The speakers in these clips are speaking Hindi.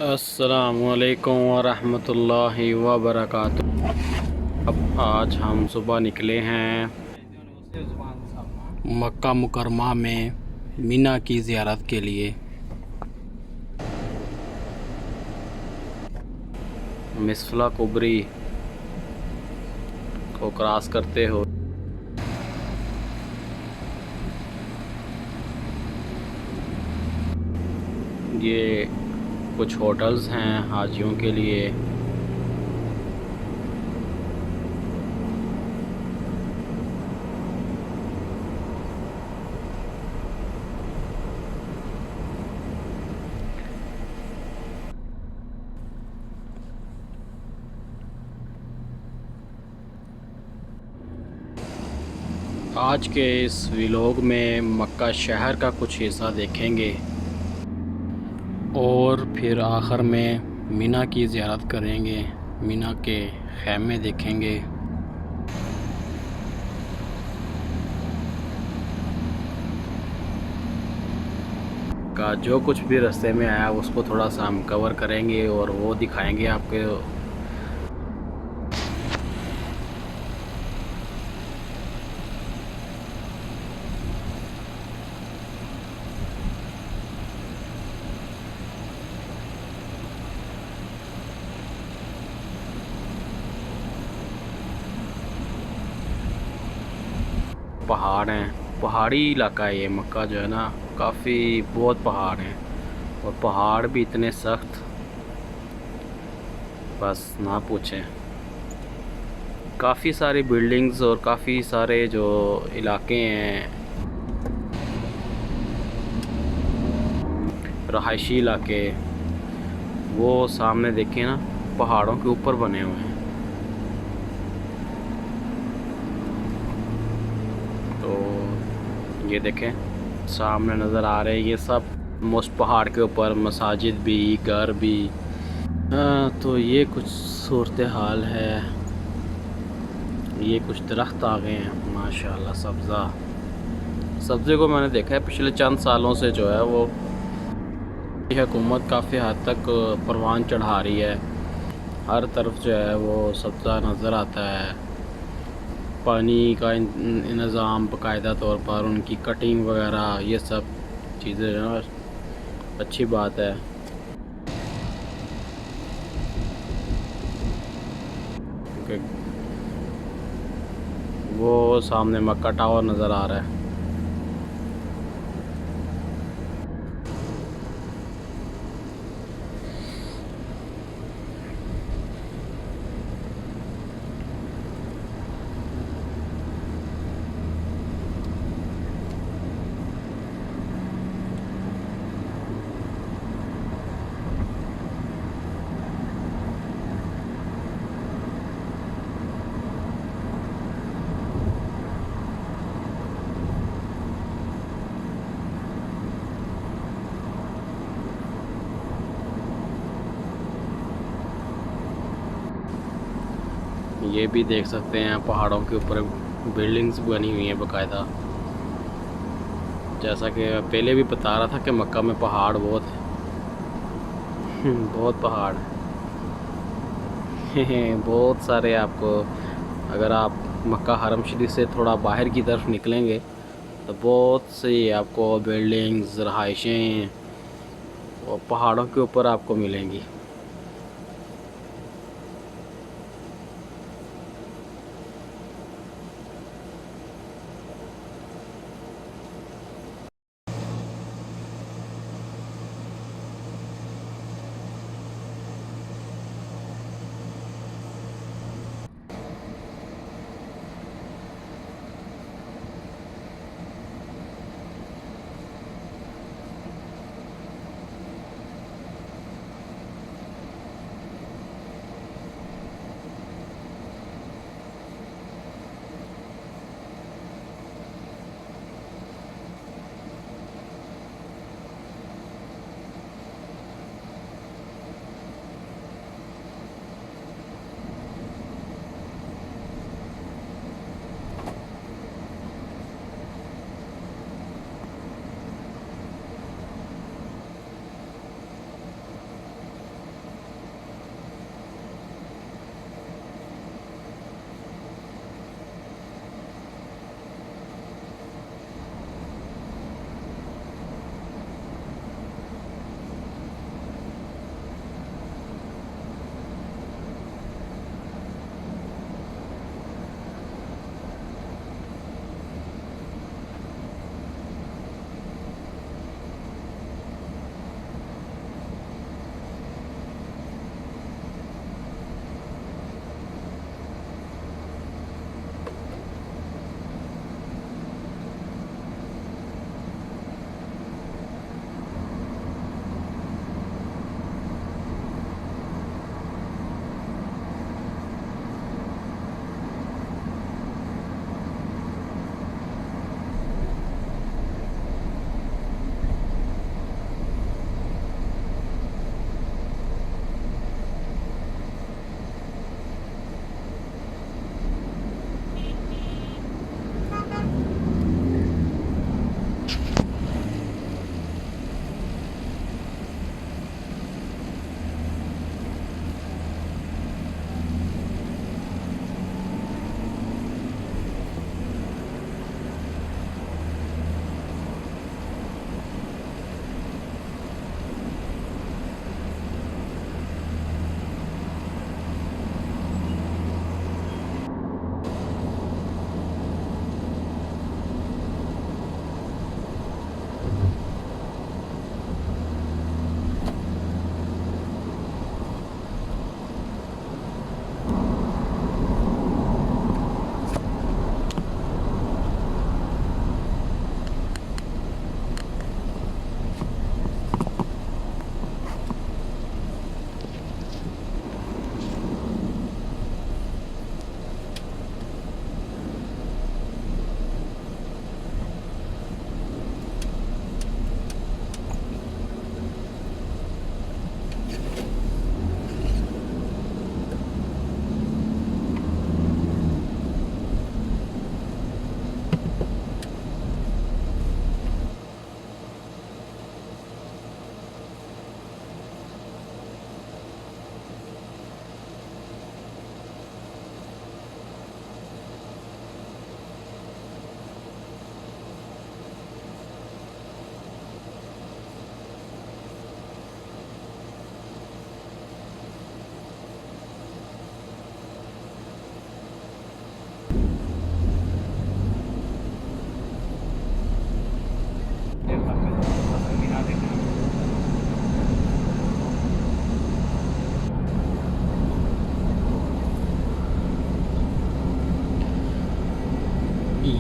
अस्सलामुअलैकुम वरहमतुल्लाहि वबरकातुहू। अब आज हम सुबह निकले हैं मक्का मुकरमा में मीना की ज़ियारत के लिए। मिसफला कुबरी को क्रॉस करते हो ये कुछ होटल्स हैं हाजियों के लिए। आज के इस व्लॉग में मक्का शहर का कुछ हिस्सा देखेंगे और फिर आखिर में मीना की ज़ियारत करेंगे, मीना के ख़ैमे देखेंगे। का जो कुछ भी रास्ते में आया उसको थोड़ा सा हम कवर करेंगे और वो दिखाएंगे आपके। पहाड़ हैं, पहाड़ी इलाका है ये मक्का जो है ना, काफ़ी बहुत पहाड़ हैं और पहाड़ भी इतने सख्त बस ना पूछें। काफ़ी सारी बिल्डिंग्स और काफ़ी सारे जो इलाके हैं रहायशी इलाके, वो सामने देखें ना पहाड़ों के ऊपर बने हुए हैं। तो ये देखें सामने नज़र आ रहे हैं ये सब मोस्ट पहाड़ के ऊपर मसाजिद भी, घर भी। तो ये कुछ सूरत हाल है। ये कुछ दरख्त आ गए हैं माशाल्लाह। सब्ज़े को मैंने देखा है पिछले चंद सालों से जो है वो हुकूमत काफ़ी हद तक परवान चढ़ा रही है। हर तरफ जो है वो सब्ज़ा नज़र आता है। पानी का इंतज़ाम बाकायदा तौर पर, उनकी कटिंग वगैरह ये सब चीज़ें जो है अच्छी बात है। क्योंकि वो सामने मक्का टावर नज़र आ रहा है। ये भी देख सकते हैं पहाड़ों के ऊपर बिल्डिंग्स बनी हुई हैं बाकायदा। जैसा कि पहले भी बता रहा था कि मक्का में पहाड़ बहुत है। बहुत पहाड़ हैं। बहुत सारे आपको, अगर आप मक्का हरम शरीफ से थोड़ा बाहर की तरफ निकलेंगे तो बहुत सी आपको बिल्डिंग्स, रहाइशें और पहाड़ों के ऊपर आपको मिलेंगी।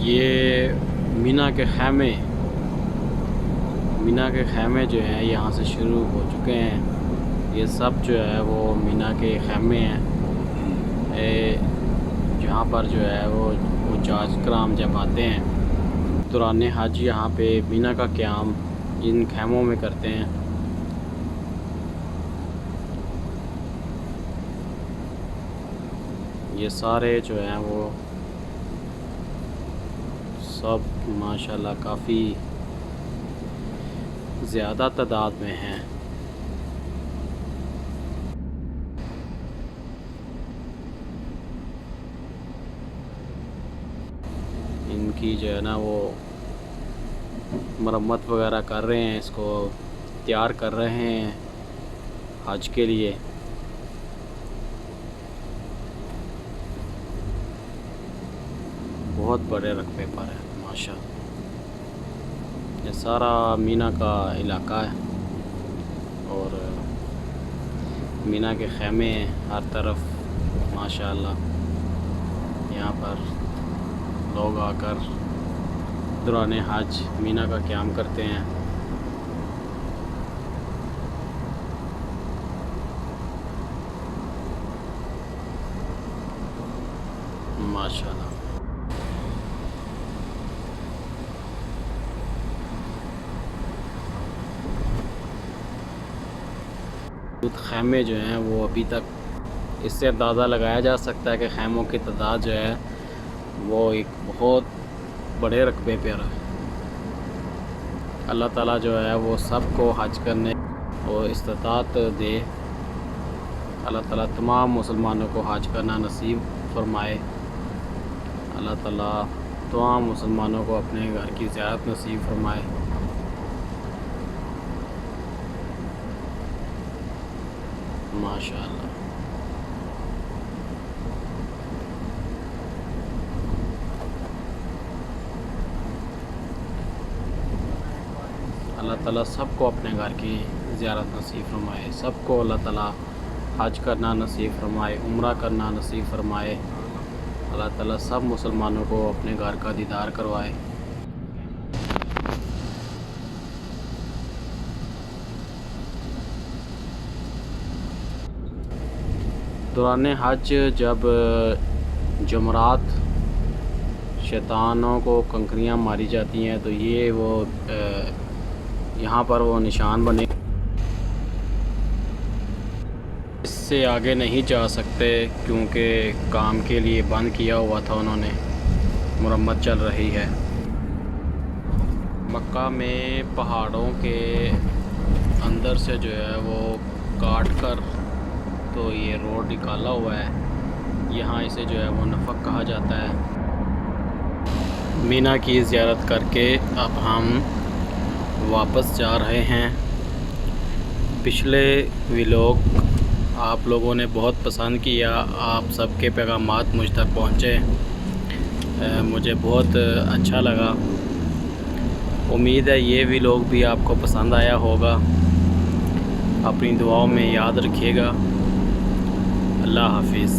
ये मीना के खैमे जो हैं यहाँ से शुरू हो चुके हैं। ये सब जो है वो मीना के खैमे हैं, जहाँ पर जो है वो हुज्जाज कराम जब आते हैं दौरान हज यहाँ पे मीना का क़याम इन खैमों में करते हैं। ये सारे जो हैं वो सब माशाल्लाह काफ़ी ज़्यादा तादाद में हैं। इनकी जो है ना वो मरम्मत वगैरह कर रहे हैं, इसको तैयार कर रहे हैं हज के लिए। बहुत बड़े रकबे पर है माशाल्लाह। ये सारा मीना का इलाका है और मीना के खैमे हैं हर तरफ माशाल्लाह। यहाँ पर लोग आकर दौरान हज मीना का क़याम करते हैं। माशाल्लाह। खैमे जो हैं वो अभी तक इससे अंदाज़ा लगाया जा सकता है कि खैमों की तादाद जो है वो एक बहुत बड़े रकबे पर है। अल्लाह ताला जो है वो सबको हज करने और इस्तिताअत दे। अल्लाह ताला तमाम मुसलमानों को हज करना नसीब फरमाए। अल्लाह ताला तमाम मुसलमानों को अपने घर की ज़ियारत नसीब फरमाए। माशाअल्लाह। अल्लाह ताला सबको अपने घर की ज़ियारत नसीब फरमाए। सबको अल्लाह ताला हज करना नसीब फरमाए, उम्रा करना नसीब फरमाए। अल्लाह ताला सब मुसलमानों को अपने घर का दीदार करवाए। दौरान हज जब जमरात शैतानों को कंकरियाँ मारी जाती हैं तो ये वो यहाँ पर वो निशान बने। इससे आगे नहीं जा सकते क्योंकि काम के लिए बंद किया हुआ था उन्होंने, मरम्मत चल रही है। मक्का में पहाड़ों के अंदर से जो है वो काट कर तो ये रोड निकाला हुआ है। यहाँ इसे जो है वो नफक कहा जाता है। मीना की ज़ियारत करके अब हम वापस जा रहे हैं। पिछले व्लॉग आप लोगों ने बहुत पसंद किया, आप सबके पैगामात मुझ तक पहुँचे, मुझे बहुत अच्छा लगा। उम्मीद है ये व्लॉग भी आपको पसंद आया होगा। अपनी दुआओं में याद रखिएगा। अल्लाह हाफिज़।